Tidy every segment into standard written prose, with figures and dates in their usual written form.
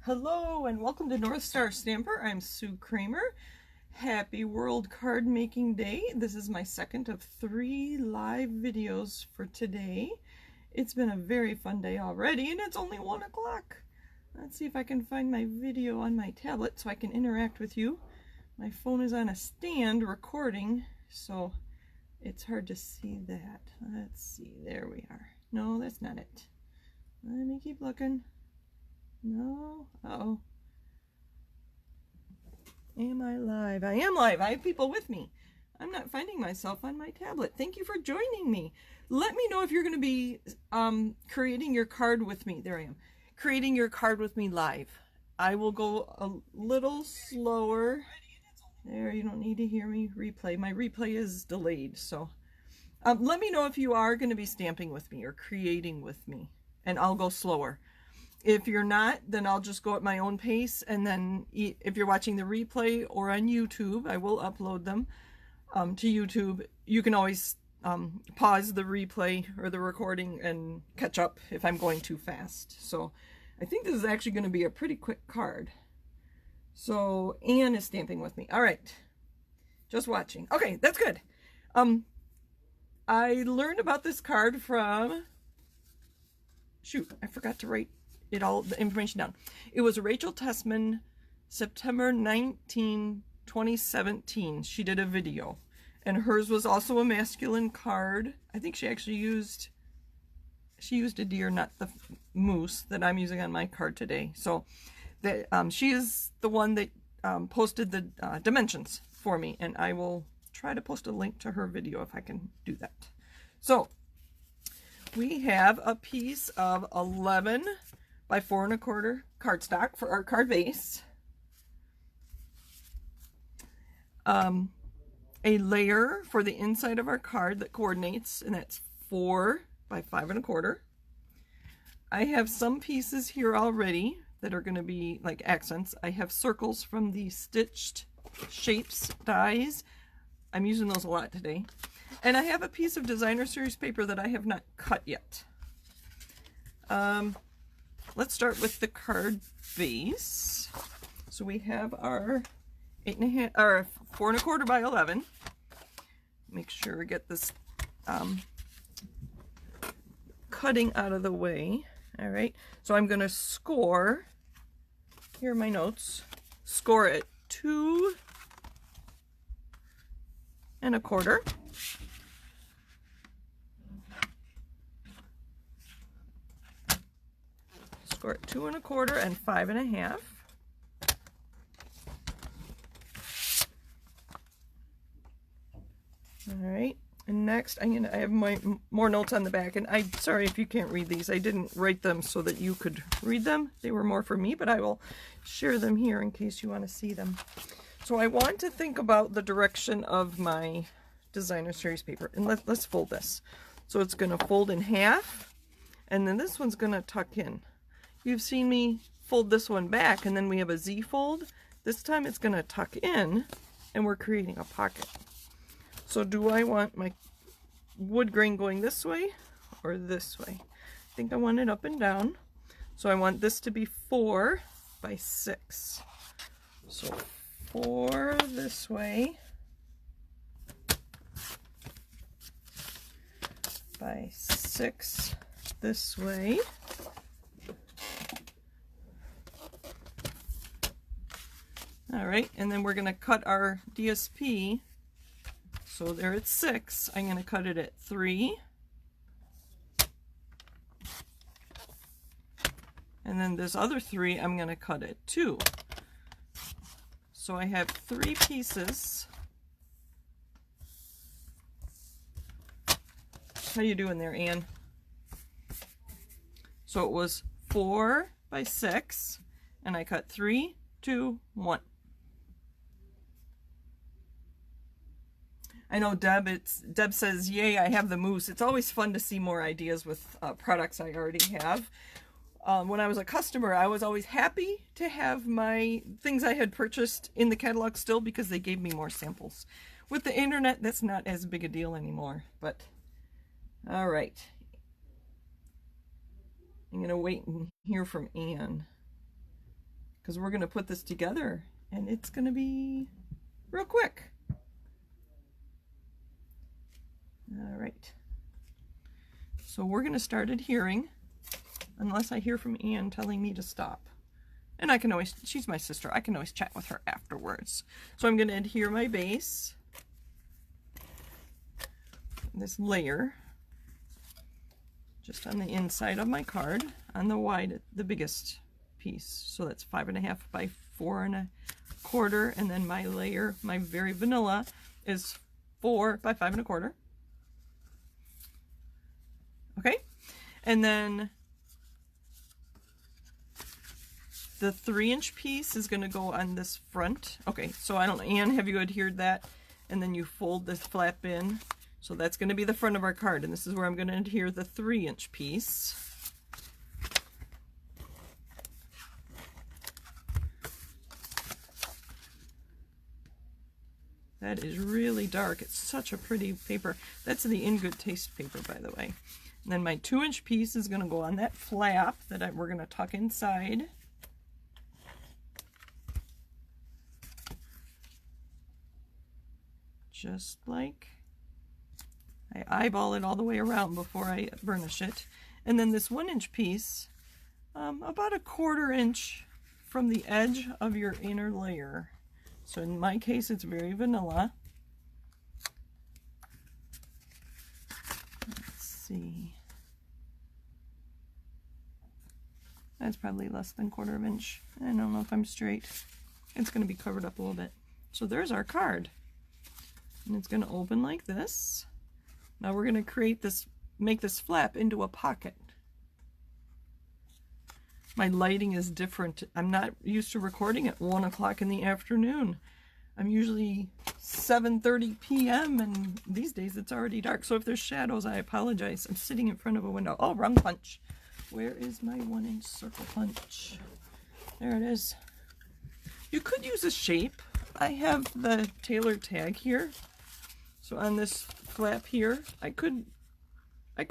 Hello and welcome to North Star Stamper. I'm Sue Kremer. Happy World Card Making Day. This is my second of 3 live videos for today. It's been a very fun day already and it's only 1 o'clock. Let's see if I can find my video on my tablet so I can interact with you. My phone is on a stand recording, so it's hard to see that. Let's see, there we are. No, that's not it. Let me keep looking. No. Uh-oh. Am I live? I am live. I have people with me. I'm not finding myself on my tablet. Thank you for joining me. Let me know if you're going to be creating your card with me. There I am. Creating your card with me live. I will go a little slower. There, you don't need to hear me replay. My replay is delayed, so let me know if you are going to be stamping with me or creating with me, and I'll go slower. If you're not, then I'll just go at my own pace, and then if you're watching the replay or on YouTube, I will upload them to YouTube. You can always pause the replay or the recording and catch up if I'm going too fast. So I think this is actually going to be a pretty quick card. So Anne is stamping with me. All right, just watching. Okay, that's good. I learned about this card from, shoot, I forgot to write all the information down. It was Rachel Tessman, September 19, 2017. She did a video, and hers was also a masculine card. I think she actually used a deer, not the moose that I'm using on my card today. So that she is the one that posted the dimensions for me, and I will try to post a link to her video if I can do that. So we have a piece of 11 by 4 1/4 cardstock for our card base. A layer for the inside of our card that coordinates, and that's 4 by 5 1/4. I have some pieces here already that are going to be like accents. I have circles from the Stitched Shapes dies. I'm using those a lot today. And I have a piece of designer series paper that I have not cut yet. Let's start with the card base. So we have our 4 1/4 by 11. Make sure we get this cutting out of the way. All right. So I'm going to score. Here are my notes. Score at 2 1/4. Score at 2 1/4 and 5 1/2. All right, and next I have more notes on the back, and I'm sorry if you can't read these. I didn't write them so that you could read them. They were more for me, but I will share them here in case you want to see them. So I want to think about the direction of my designer series paper, and let's fold this. So it's going to fold in half, and then this one's going to tuck in. You've seen me fold this one back, and then we have a Z fold. This time it's going to tuck in, and we're creating a pocket. So do I want my wood grain going this way or this way? I think I want it up and down. So I want this to be 4 by 6. So 4 this way by 6 this way. All right, and then we're going to cut our DSP. So there it's 6. I'm going to cut it at 3. And then this other 3, I'm going to cut at 2. So I have 3 pieces. How you doing there, Anne? So it was 4 by 6, and I cut 3, 2, 1. I know Deb says, yay, I have the moose. It's always fun to see more ideas with products I already have. When I was a customer, I was always happy to have my things I had purchased in the catalog still because they gave me more samples. With the internet, that's not as big a deal anymore. But all right. I'm going to wait and hear from Anne. because we're going to put this together and it's going to be real quick. All right. So we're going to start adhering, unless I hear from Anne telling me to stop. And I can always, she's my sister, I can always chat with her afterwards. So I'm going to adhere my base, this layer, just on the inside of my card, on the wide, the biggest piece. So that's 5.5 by 4.25, and then my layer, my very vanilla, is 4 by 5.25. Okay, and then the 3-inch piece is going to go on this front. Okay, so I don't know, Anne, have you adhered that? And then you fold this flap in. So that's going to be the front of our card, and this is where I'm going to adhere the 3-inch piece. That is really dark. It's such a pretty paper. That's the In Good Taste paper, by the way. And then my 2-inch piece is going to go on that flap that we're going to tuck inside. Just like, I eyeball it all the way around before I burnish it. And then this 1-inch piece, about 1/4 inch from the edge of your inner layer. So in my case, it's very vanilla. Let's see. That's probably less than 1/4 inch. I don't know if I'm straight. It's going to be covered up a little bit. So there's our card. And it's going to open like this. Now we're going to create this, make this flap into a pocket. My lighting is different. I'm not used to recording at 1 o'clock in the afternoon. I'm usually 7:30 p.m. and these days it's already dark. So if there's shadows, I apologize. I'm sitting in front of a window. Oh, wrong punch. Where is my 1-inch circle punch? There it is. You could use a shape. I have the tailor tag here. So on this flap here, I could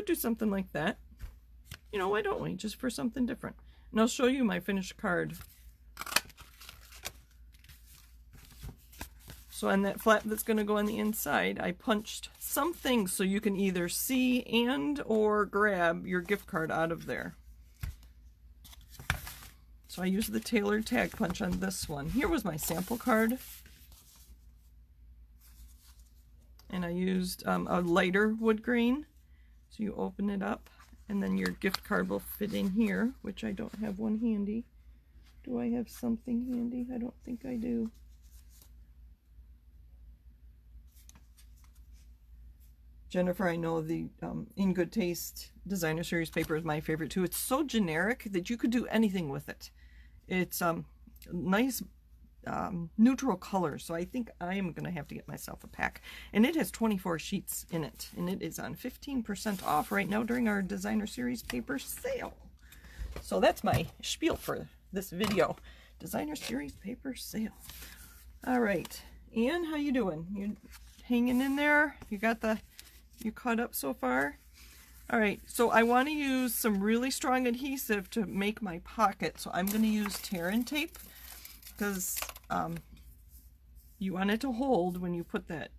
do something like that. You know, why don't we? Just for something different. And I'll show you my finished card. So on that flap that's going to go on the inside, I punched something so you can either see and or grab your gift card out of there. So I used the tailored tag punch on this one. Here was my sample card. And I used a lighter wood grain. So you open it up and then your gift card will fit in here, which I don't have one handy. Do I have something handy? I don't think I do. Jennifer, I know the In Good Taste Designer Series paper is my favorite too. It's so generic that you could do anything with it. It's nice neutral colors, so I think I am going to have to get myself a pack. And it has 24 sheets in it, and it is on 15% off right now during our Designer Series paper sale. So that's my spiel for this video. Designer Series paper sale. All right, Anne, how you doing? You hanging in there? You caught up so far? All right, so I want to use some really strong adhesive to make my pocket. So I'm going to use tear and tape because you want it to hold when you put that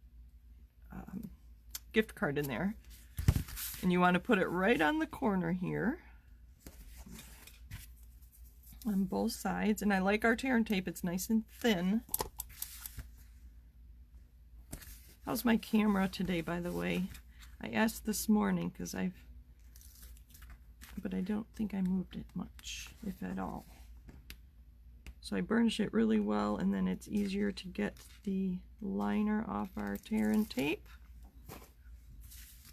gift card in there. And you want to put it right on the corner here on both sides. And I like our tear and tape. It's nice and thin. How's my camera today, by the way? I asked this morning because but I don't think I moved it much, if at all. So I burnish it really well, and then it's easier to get the liner off our tear and tape.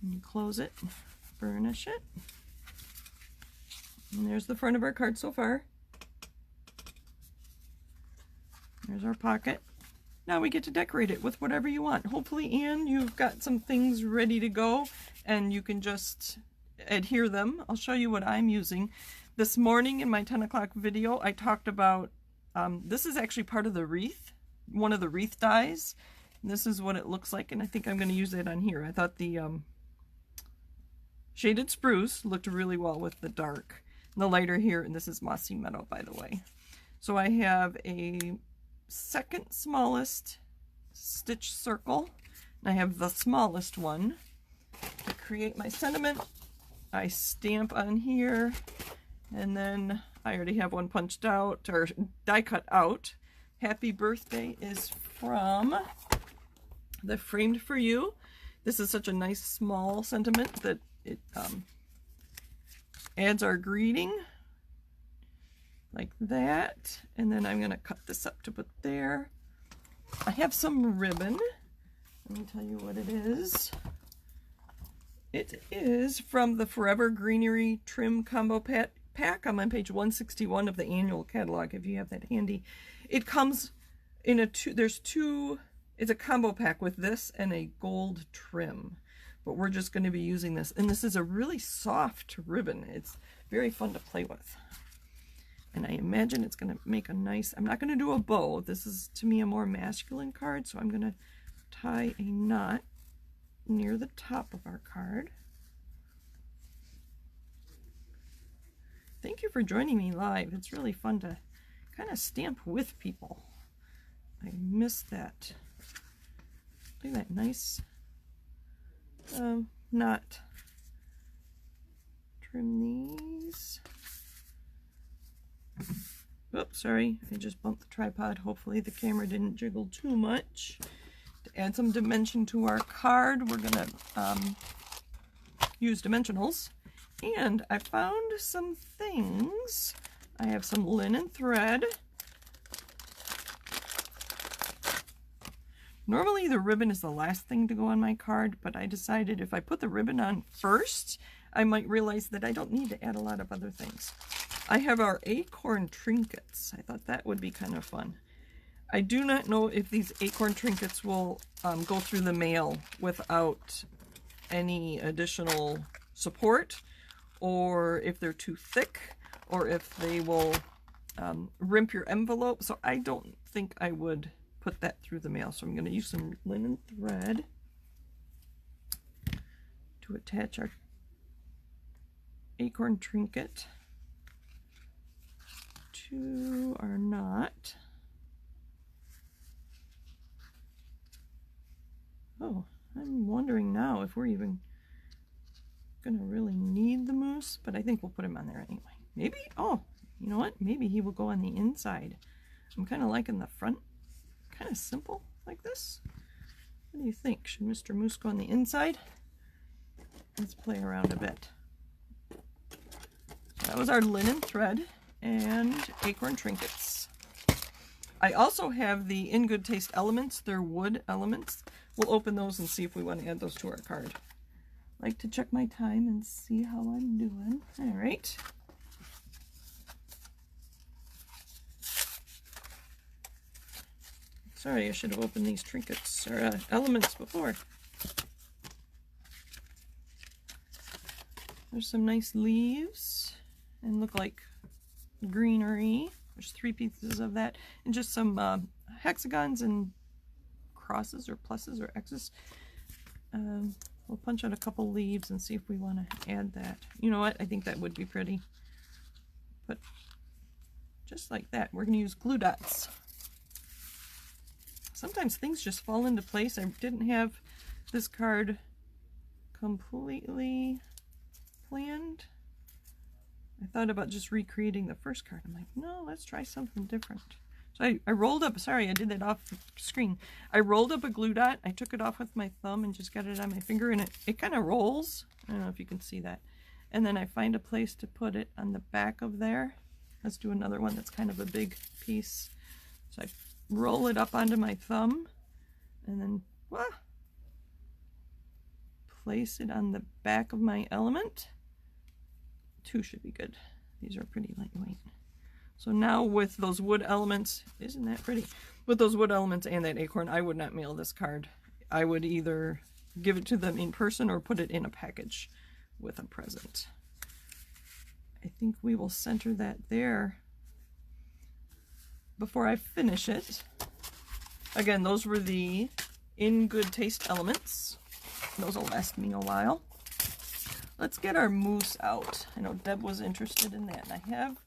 And you close it, burnish it. And there's the front of our card so far. There's our pocket. Now we get to decorate it with whatever you want. Hopefully, Anne, you've got some things ready to go and you can just adhere them. I'll show you what I'm using. This morning in my 10 o'clock video, I talked about, this is actually part of the wreath, one of the wreath dies. This is what it looks like, and I think I'm going to use it on here. I thought the shaded spruce looked really well with the dark. And the lighter here, and this is mossy meadow, by the way. So I have a second smallest stitch circle, and I have the smallest one. To create my sentiment, I stamp on here, and then I already have one punched out, or die cut out. Happy birthday is from the Framed for You. This is such a nice small sentiment that it adds our greeting like that. And then I'm going to cut this up to put there. I have some ribbon. Let me tell you what it is. It is from the Forever Greenery Trim Combo Pack. I'm on page 161 of the annual catalog, if you have that handy. It comes in it's a combo pack with this and a gold trim. But we're just going to be using this. And this is a really soft ribbon. It's very fun to play with. And I imagine it's going to make a nice... I'm not going to do a bow. This is, to me, a more masculine card. So I'm going to tie a knot near the top of our card. Thank you for joining me live. It's really fun to kind of stamp with people. I miss that. Look at that nice knot. Trim these. Oops, sorry, I just bumped the tripod. Hopefully the camera didn't jiggle too much. To add some dimension to our card, we're gonna use dimensionals. And I found some things. I have some linen thread. Normally the ribbon is the last thing to go on my card, but I decided if I put the ribbon on first, I might realize that I don't need to add a lot of other things. I have our acorn trinkets. I thought that would be kind of fun. I do not know if these acorn trinkets will go through the mail without any additional support, or if they're too thick, or if they will rimp your envelope. So I don't think I would put that through the mail. So I'm going to use some linen thread to attach our acorn trinket to our knot. Oh, I'm wondering now if we're even gonna really need the moose, but I think we'll put him on there anyway. Maybe, oh, you know what? Maybe he will go on the inside. I'm kind of liking the front, kind of simple like this. What do you think? Should Mr. Moose go on the inside? Let's play around a bit. So that was our linen thread and acorn trinkets. I also have the In Good Taste elements. They're wood elements. We'll open those and see if we want to add those to our card. Like to check my time and see how I'm doing. All right. Sorry, I should have opened these trinkets or elements before. There's some nice leaves and look like greenery. There's 3 pieces of that and just some hexagons and crosses or pluses or X's. We'll punch out a couple leaves and see if we want to add that. You know what? I think that would be pretty. But just like that, we're going to use glue dots. Sometimes things just fall into place. I didn't have this card completely planned. I thought about just recreating the first card. I'm like, no, let's try something different. So I rolled up, sorry, I did that off the screen. I rolled up a glue dot. I took it off with my thumb and just got it on my finger, and it kind of rolls. I don't know if you can see that. And then I find a place to put it on the back of there. Let's do another one that's kind of a big piece. So I roll it up onto my thumb and then place it on the back of my element. 2 should be good. These are pretty lightweight. So now with those wood elements, isn't that pretty? With those wood elements and that acorn, I would not mail this card. I would either give it to them in person or put it in a package with a present. I think we will center that there before I finish it. Again, those were the In Good Taste elements. Those will last me a while. Let's get our moose out. I know Deb was interested in that, and I have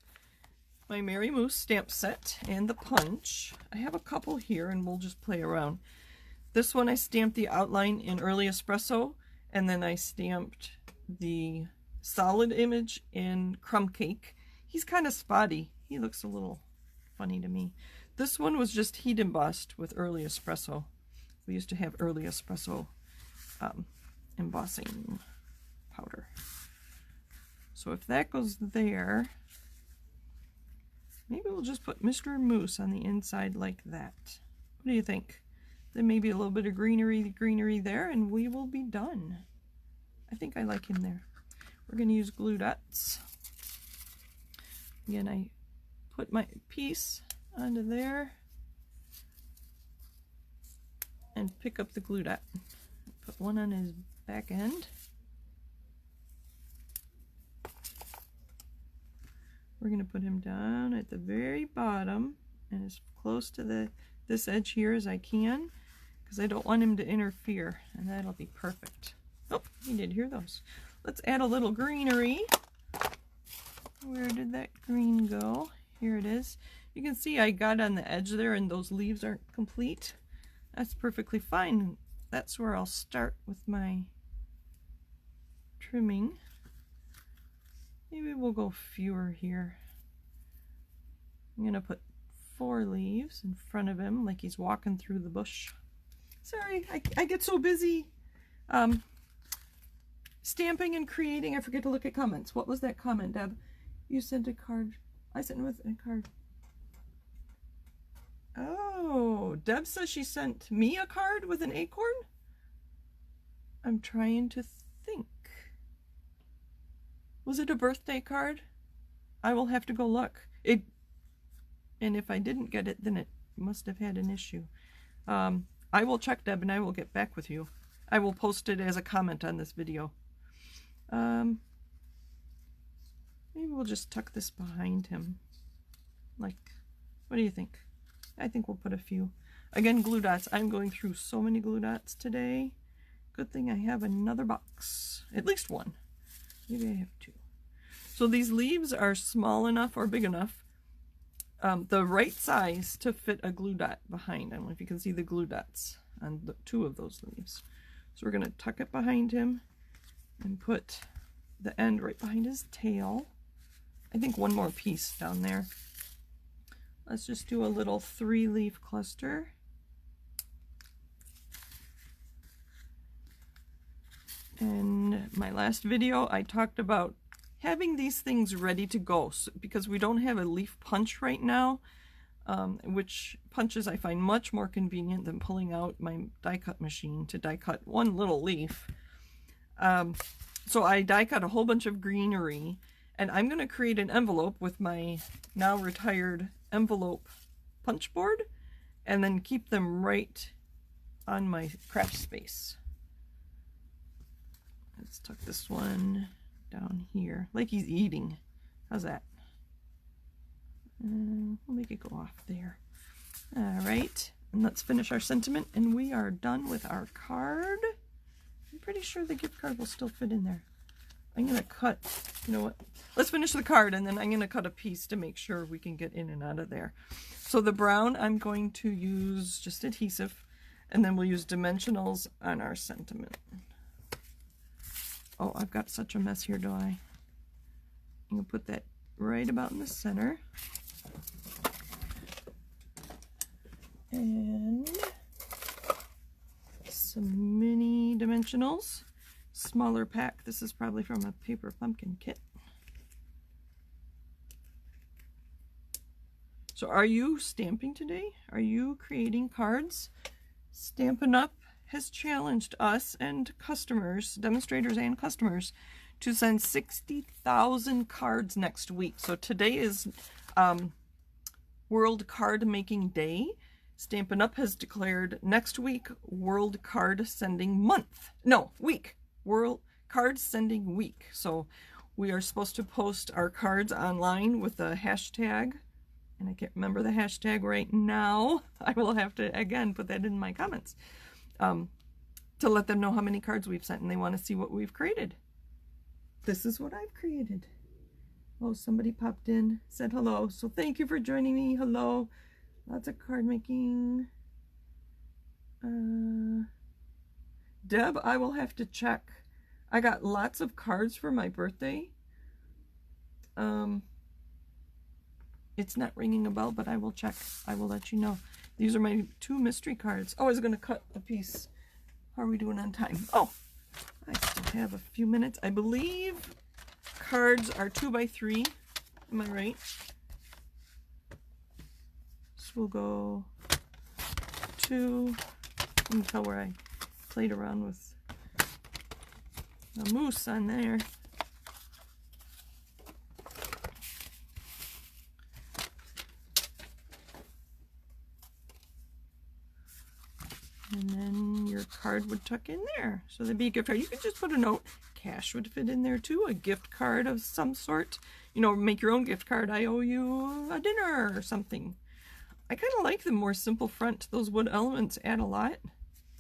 my Mary Moose stamp set and the punch. I have a couple here and we'll just play around. This one I stamped the outline in Early Espresso, and then I stamped the solid image in Crumb Cake. He's kind of spotty. He looks a little funny to me. This one was just heat embossed with Early Espresso. We used to have Early Espresso embossing powder. So if that goes there, maybe we'll just put Mr. Moose on the inside like that. What do you think? Then maybe a little bit of greenery there, and we will be done. I think I like him there. We're going to use glue dots. Again, I put my piece onto there and pick up the glue dot. Put one on his back end. We're going to put him down at the very bottom and as close to this edge here as I can, because I don't want him to interfere, and that'll be perfect. Oh, you did hear those. Let's add a little greenery. Where did that green go? Here it is. You can see I got on the edge there and those leaves aren't complete. That's perfectly fine. That's where I'll start with my trimming. Maybe we'll go fewer here. I'm going to put 4 leaves in front of him like he's walking through the bush. Sorry, I get so busy stamping and creating, I forget to look at comments. What was that comment, Deb? You sent a card. I sent with a card. Oh, Deb says she sent me a card with an acorn? I'm trying to think. Was it a birthday card? I will have to go look. And if I didn't get it, then it must have had an issue. I will check, Deb, and I will get back with you. I will post it as a comment on this video. Maybe we'll just tuck this behind him. Like, what do you think? I think we'll put a few. Again, glue dots. I'm going through so many glue dots today. Good thing I have another box. At least one. Maybe I have 2. So these leaves are small enough or big enough, the right size to fit a glue dot behind. I don't know if you can see the glue dots on 2 of those leaves. So we're going to tuck it behind him and put the end right behind his tail. I think one more piece down there. Let's just do a little 3-leaf cluster. In my last video, I talked about having these things ready to go, because we don't have a leaf punch right now, which punches I find much more convenient than pulling out my die cut machine to die cut one little leaf. So I die cut a whole bunch of greenery, and I'm going to create an envelope with my now retired envelope punch board, and then keep them right on my craft space. Let's tuck this one down here, like he's eating. How's that? We'll make it go off there. All right, and let's finish our sentiment, and we are done with our card. I'm pretty sure the gift card will still fit in there. I'm gonna cut, you know what? Let's finish the card, and then I'm gonna cut a piece to make sure we can get in and out of there. So the brown, I'm going to use just adhesive, and then we'll use dimensionals on our sentiment. Oh, I've got such a mess here, do I? I'm gonna put that right about in the center. And some mini dimensionals. Smaller pack. This is probably from a paper pumpkin kit. So are you stamping today? Are you creating cards? Stampin' Up! Has challenged us and customers, demonstrators and customers, to send 60,000 cards next week. So today is World Card Making Day. Stampin' Up! Has declared next week World Card Sending Month. No, week. World Card Sending Week. So we are supposed to post our cards online with a hashtag, and I can't remember the hashtag right now. I will have to, again, put that in my comments. To let them know how many cards we've sent, and they want to see what we've created. This is what I've created. Oh, somebody popped in, said hello. So thank you for joining me. Hello. Lots of card making. Deb, I will have to check. I got lots of cards for my birthday. It's not ringing a bell, but I will check. I will let you know. These are my 2 mystery cards. Oh, I was going to cut a piece. How are we doing on time? Oh, I still have a few minutes. I believe cards are 2 by 3. Am I right? So we'll go 2. You can tell where I played around with a moose on there. And then your card would tuck in there. So that'd be a gift card. You could just put a note. Cash would fit in there too. A gift card of some sort. You know, make your own gift card. I owe you a dinner or something. I kind of like the more simple front. Those wood elements add a lot.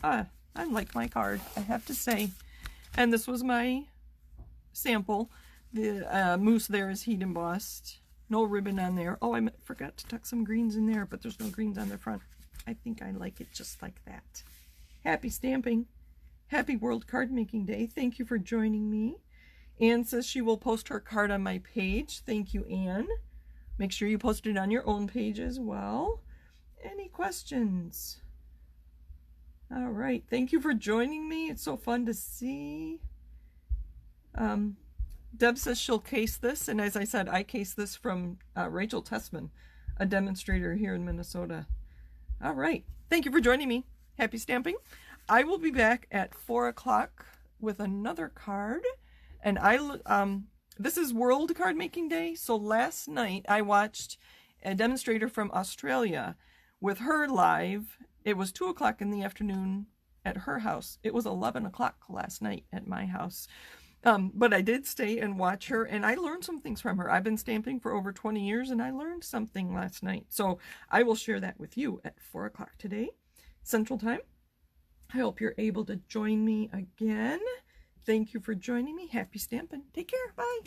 I like my card, I have to say. And this was my sample. The moose there is heat embossed. No ribbon on there. Oh, I forgot to tuck some greens in there, but there's no greens on the front. I think I like it just like that. Happy stamping. Happy World Card Making Day. Thank you for joining me. Anne says she will post her card on my page. Thank you, Anne. Make sure you post it on your own page as well. Any questions? All right. Thank you for joining me. It's so fun to see. Deb says she'll case this. And as I said, I case this from Rachel Tessman, a demonstrator here in Minnesota. All right. Thank you for joining me. Happy stamping. I will be back at 4 o'clock with another card. And this is World Card Making Day. So last night I watched a demonstrator from Australia with her live. It was 2 o'clock in the afternoon at her house. It was 11 o'clock last night at my house. But I did stay and watch her, and I learned some things from her. I've been stamping for over 20 years, and I learned something last night. So I will share that with you at 4 o'clock today, Central Time. I hope you're able to join me again. Thank you for joining me. Happy stamping. Take care. Bye.